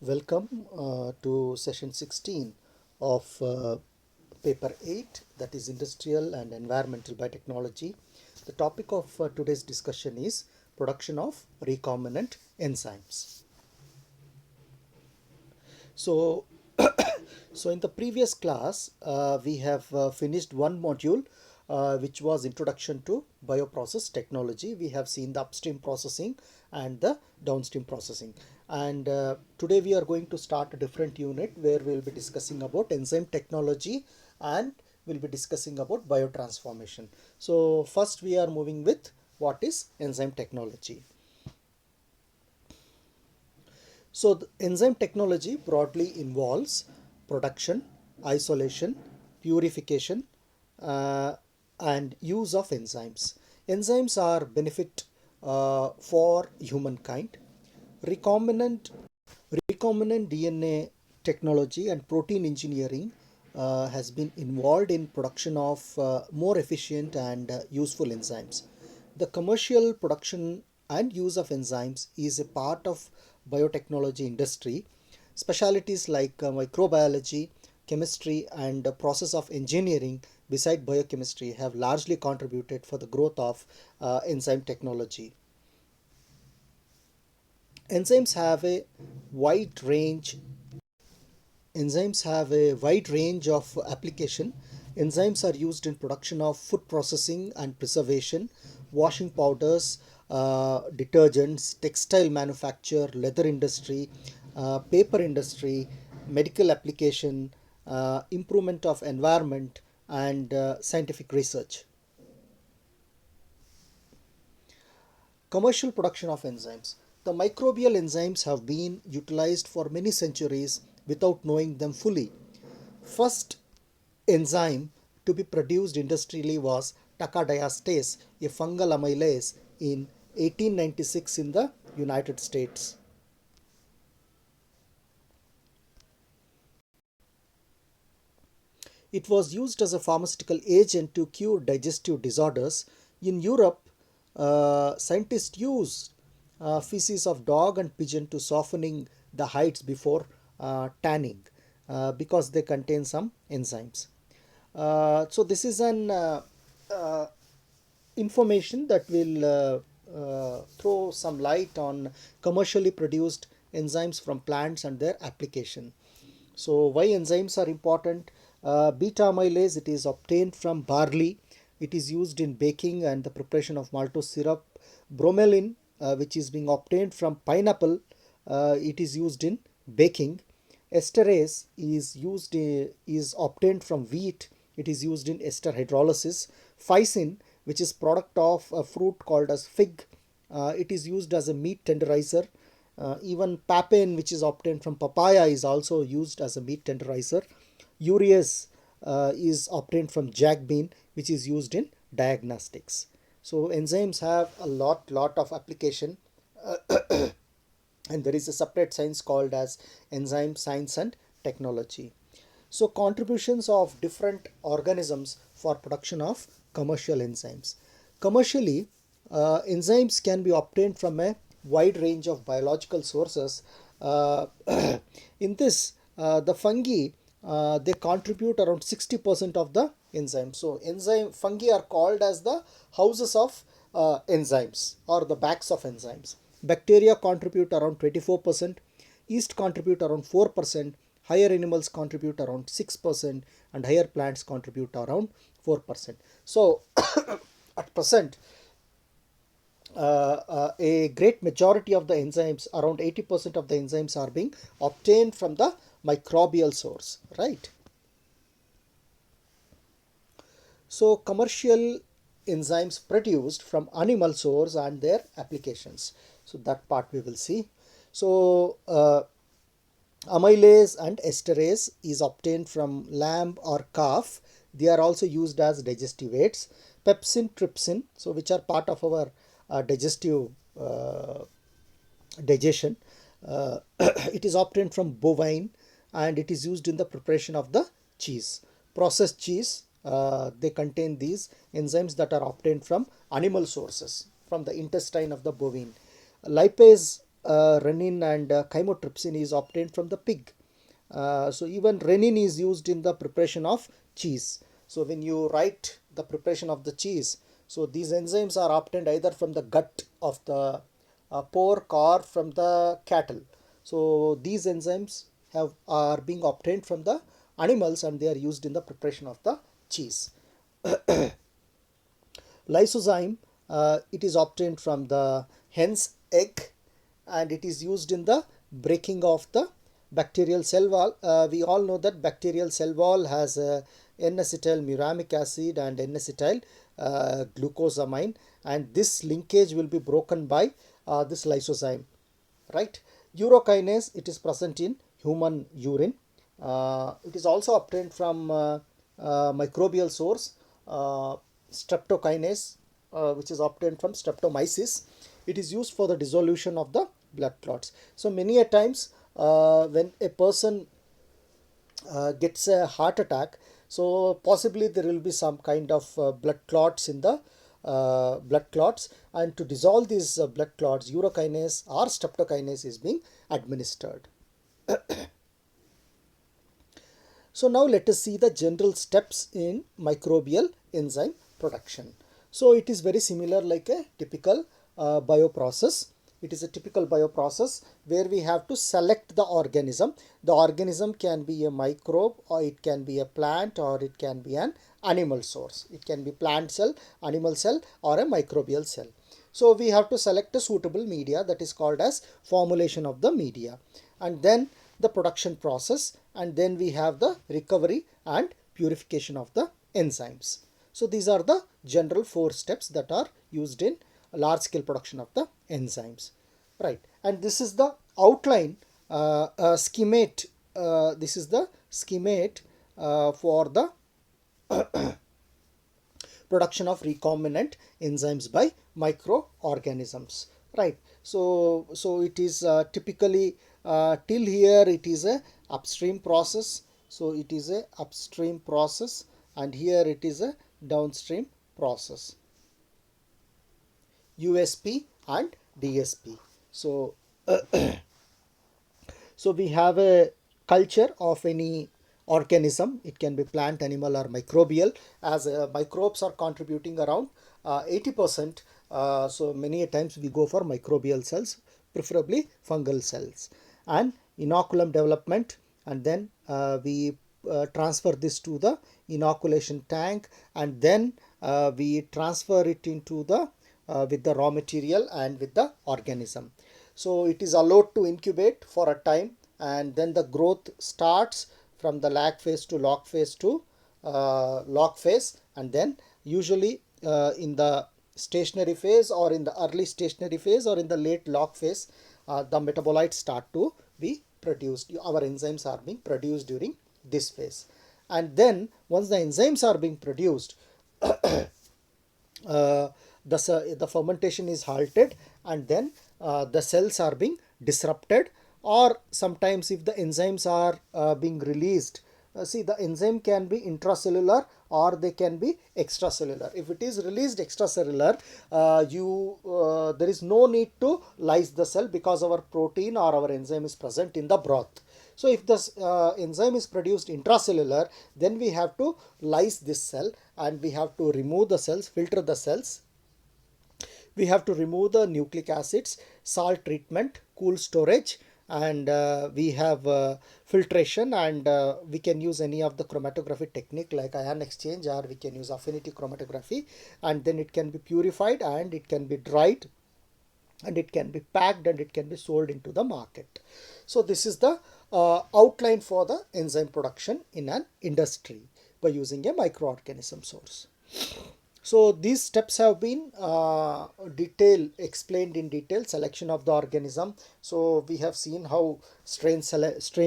Welcome to session 16 of paper 8, that is Industrial and Environmental Biotechnology. The topic of today's discussion is production of recombinant enzymes. So, so in the previous class, we have finished one module which was Introduction to Bioprocess Technology. We have seen the upstream processing and the downstream processing. And today we are going to start a different unit where we will be discussing about enzyme technology and we'll be discussing about biotransformation. So first we are moving with what is enzyme technology. So the enzyme technology broadly involves production, isolation, purification, uh, and use of enzymes. Enzymes are benefit for humankind. Recombinant recombinant DNA technology and protein engineering has been involved in production of more efficient and useful enzymes. The commercial production and use of enzymes is a part of biotechnology industry. Specialities like microbiology, chemistry, and process of engineering beside biochemistry have largely contributed for the growth of enzyme technology. Enzymes have a wide range Enzymes have a wide range of application. Enzymes are used in production of food processing and preservation, washing powders, detergents, textile manufacture, leather industry, paper industry, medical application, improvement of environment, and scientific research. Commercial production of enzymes. The microbial enzymes have been utilized for many centuries without knowing them fully. First enzyme to be produced industrially was takadiastase, a fungal amylase, in 1896 in the United States. It was used as a pharmaceutical agent to cure digestive disorders. In Europe, scientists used feces of dog and pigeon to softening the hides before tanning because they contain some enzymes. So this is an uh, information that will throw some light on commercially produced enzymes from plants and their application. So why enzymes are important? Beta amylase, it is obtained from barley. It is used in baking and the preparation of maltose syrup. Bromelain, which is being obtained from pineapple, it is used in baking. Esterase is obtained from wheat. It is used in ester hydrolysis. Phycin, which is product of a fruit called as fig, it is used as a meat tenderizer. Even papain, which is obtained from papaya, is also used as a meat tenderizer. Urease is obtained from jack bean, which is used in diagnostics. So enzymes have a lot of application, and there is a separate science called as enzyme science and technology. So contributions of different organisms for production of commercial enzymes. Commercially, enzymes can be obtained from a wide range of biological sources. Uh, in this, the fungi, they contribute around 60% of the enzyme. So enzyme fungi are called as the houses of enzymes or the backs of enzymes. Bacteria contribute around 24%, yeast contribute around 4%, higher animals contribute around 6%, and higher plants contribute around 4%. So at present, a great majority of the enzymes, around 80% of the enzymes, are being obtained from the microbial source, right? So commercial enzymes produced from animal source and their applications. So that part we will see. So amylase and esterase is obtained from lamb or calf. They are also used as digestive aids. Pepsin, trypsin, so which are part of our digestive digestion. It is obtained from bovine and it is used in the preparation of the cheese. Processed cheese, they contain these enzymes that are obtained from animal sources, from the intestine of the bovine. Lipase Rennin and chymotrypsin is obtained from the pig. So even rennin is used in the preparation of cheese. So when you write the preparation of the cheese, so these enzymes are obtained either from the gut of the pork or from the cattle. So these enzymes are being obtained from the animals and they are used in the preparation of the cheese. Lysozyme, it is obtained from the hen's egg and it is used in the breaking of the bacterial cell wall. We all know that bacterial cell wall has N-acetyl muramic acid and N-acetyl glucosamine, and this linkage will be broken by this lysozyme, right? Urokinase, it is present in human urine. It is also obtained from microbial source, streptokinase, which is obtained from streptomyces. It is used for the dissolution of the blood clots. So many a times when a person gets a heart attack, so possibly there will be some kind of blood clots in the blood clots, and to dissolve these blood clots, urokinase or streptokinase is being administered. So now let us see the general steps in microbial enzyme production. So it is very similar like a typical bioprocess. It is a typical bioprocess where we have to select the organism. The organism can be a microbe, or it can be a plant, or it can be an animal source. It can be plant cell, animal cell, or a microbial cell. So we have to select a suitable media, that is called as formulation of the media, and then the production process, and then we have the recovery and purification of the enzymes. So these are the general 4 steps that are used in large scale production of the enzymes, right? And this is the outline schemate. This is the schemate for the production of recombinant enzymes by microorganisms, right? So it is typically till here it is a upstream process. So it is a upstream process, and here it is a downstream process, USP and DSP. So so we have a culture of any organism. It can be plant, animal, or microbial, as microbes are contributing around 80%. So many a times we go for microbial cells, preferably fungal cells. And inoculum development, and then we transfer this to the inoculation tank, and then we transfer it into the with the raw material and with the organism. So it is allowed to incubate for a time, and then the growth starts from the lag phase to log phase to log phase, and then usually in the stationary phase, or in the early stationary phase, or in the late log phase, the metabolites start to be produced. Our enzymes are being produced during this phase, and then once the enzymes are being produced, the fermentation is halted, and then the cells are being disrupted, or sometimes if the enzymes are being released, see, the enzyme can be intracellular or they can be extracellular. If it is released extracellular, there is no need to lyse the cell, because our protein or our enzyme is present in the broth. So if this enzyme is produced intracellular, then we have to lyse this cell, and we have to remove the cells, filter the cells. We have to remove the nucleic acids, salt treatment, cool storage, and we have filtration, and we can use any of the chromatography technique like ion exchange, or we can use affinity chromatography, and then it can be purified, and it can be dried, and it can be packed, and it can be sold into the market. So this is the outline for the enzyme production in an industry by using a microorganism source. So these steps have been explained in detail. Selection of the organism. So we have seen how strain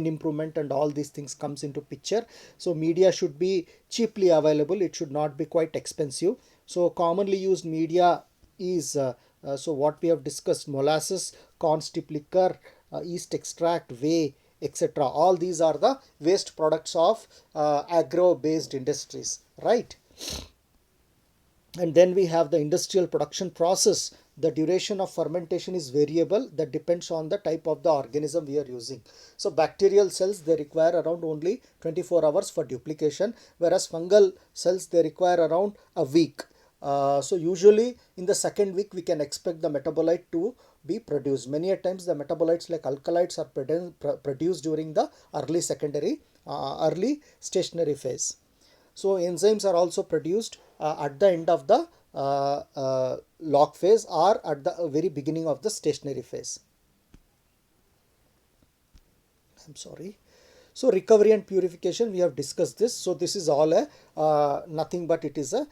improvement and all these things comes into picture. So media should be cheaply available. It should not be quite expensive. So commonly used media is so what we have discussed: molasses, corn strip liquor, yeast extract, whey, etc. All these are the waste products of agro-based industries, right? And then we have the industrial production process the duration of fermentation is variable, that depends on the type of the organism we are using. So bacterial cells, they require around only 24 hours for duplication, whereas fungal cells, they require around a week. So usually in the second week we can expect the metabolite to be produced. Many a times the metabolites like alkaloids are produced during the early stationary phase. So enzymes are also produced at the end of the log phase or at the very beginning of the stationary phase. I'm sorry. So recovery and purification, we have discussed this. So this is all a nothing but it is a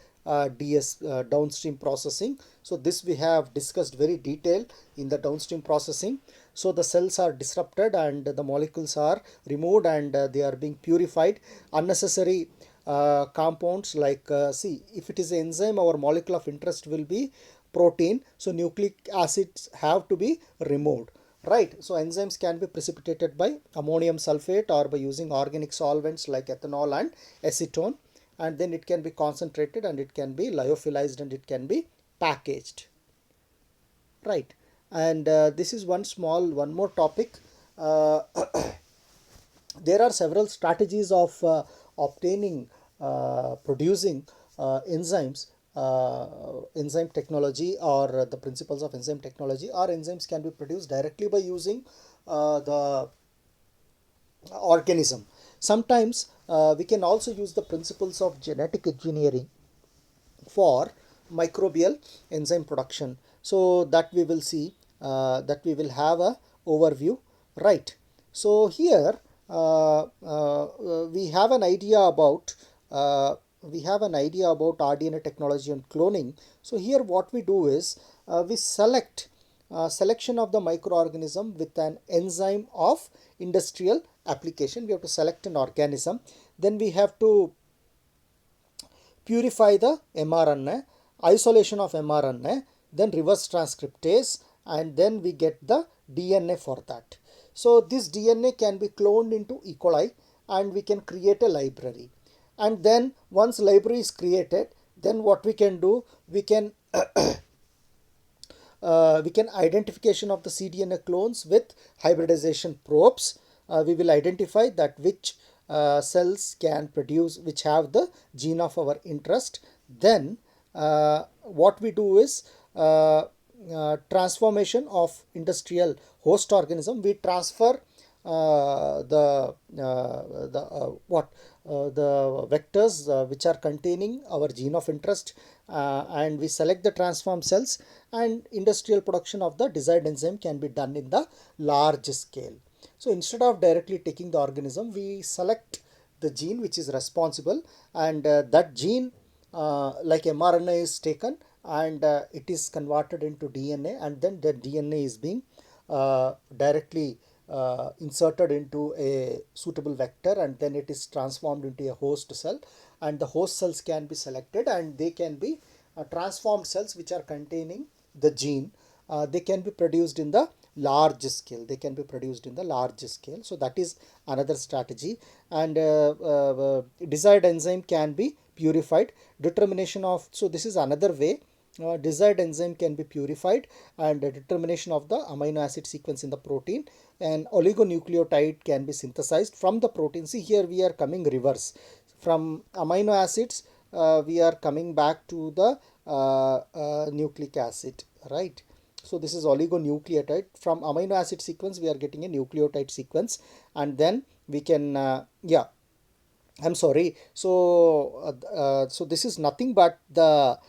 DS downstream processing. So this we have discussed very detailed in the downstream processing. So the cells are disrupted and the molecules are removed and they are being purified. Unnecessary compounds like see, if it is an enzyme, our molecule of interest will be protein. So nucleic acids have to be removed. Right, so enzymes can be precipitated by ammonium sulfate or by using organic solvents like ethanol and acetone, and then it can be concentrated and it can be lyophilized and it can be packaged. Right, and this is one more topic. Uh, there are several strategies of obtaining, producing enzymes, enzyme technology or the principles of enzyme technology, or enzymes can be produced directly by using the organism. Sometimes we can also use the principles of genetic engineering for microbial enzyme production. So that we will see, that we will have a overview, right? So here we have an idea about RDNA technology and cloning. So here what we do is we select selection of the microorganism with an enzyme of industrial application. We have to select an organism, then we have to purify the mRNA, isolation of mRNA, then reverse transcriptase, and then we get the DNA for that. So this DNA can be cloned into E. coli and we can create a library. And then once library is created, then what we can do, we can identification of the cDNA clones with hybridization probes. We will identify that which cells can produce, which have the gene of our interest. Then what we do is transformation of industrial host organism. We transfer the vectors which are containing our gene of interest, and we select the transform cells, and industrial production of the desired enzyme can be done in the large scale. So instead of directly taking the organism, we select the gene which is responsible, and that gene like mRNA is taken and it is converted into DNA, and then the DNA is being directly inserted into a suitable vector, and then it is transformed into a host cell, and the host cells can be selected and they can be transformed cells which are containing the gene. They can be produced in the large scale, so that is another strategy. And desired enzyme can be purified, determination of, so this is another way. Desired enzyme can be purified, and determination of the amino acid sequence in the protein, and oligonucleotide can be synthesized from the protein. See, here we are coming reverse from amino acids, we are coming back to the nucleic acid, right? So this is oligonucleotide. From amino acid sequence we are getting a nucleotide sequence, and then we can yeah, I'm sorry. So so this is nothing but the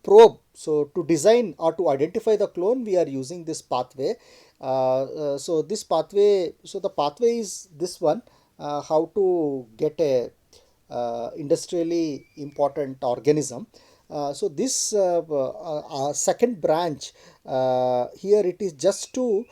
probe. So to design or to identify the clone, we are using this pathway. So this pathway, so the pathway is this one. How to get a industrially important organism. So this second branch, here it is just to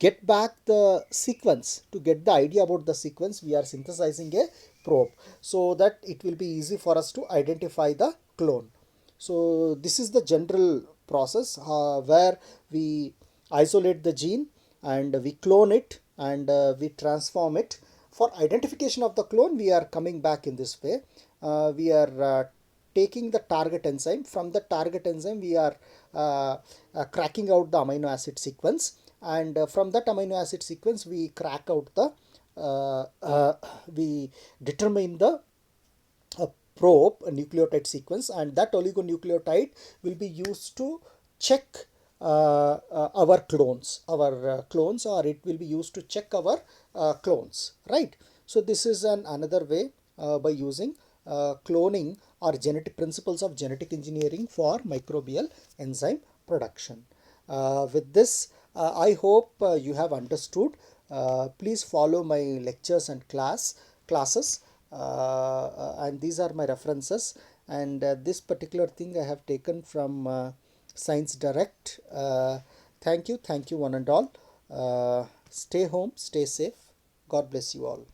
get back the sequence. To get the idea about the sequence, we are synthesizing a probe so that it will be easy for us to identify the clone. So this is the general process where we isolate the gene and we clone it, and we transform it. For identification of the clone, we are coming back in this way. We are taking the target enzyme. From the target enzyme, we are cracking out the amino acid sequence, and from that amino acid sequence, we crack out the we determine the a probe, a nucleotide sequence, and that oligonucleotide will be used to check our clones, or it will be used to check our clones, right? So this is another way by using cloning or genetic principles of genetic engineering for microbial enzyme production. With this, I hope you have understood. Please follow my lectures and classes, and these are my references. And this particular thing I have taken from Science Direct. Thank you, one and all. Stay home, stay safe. God bless you all.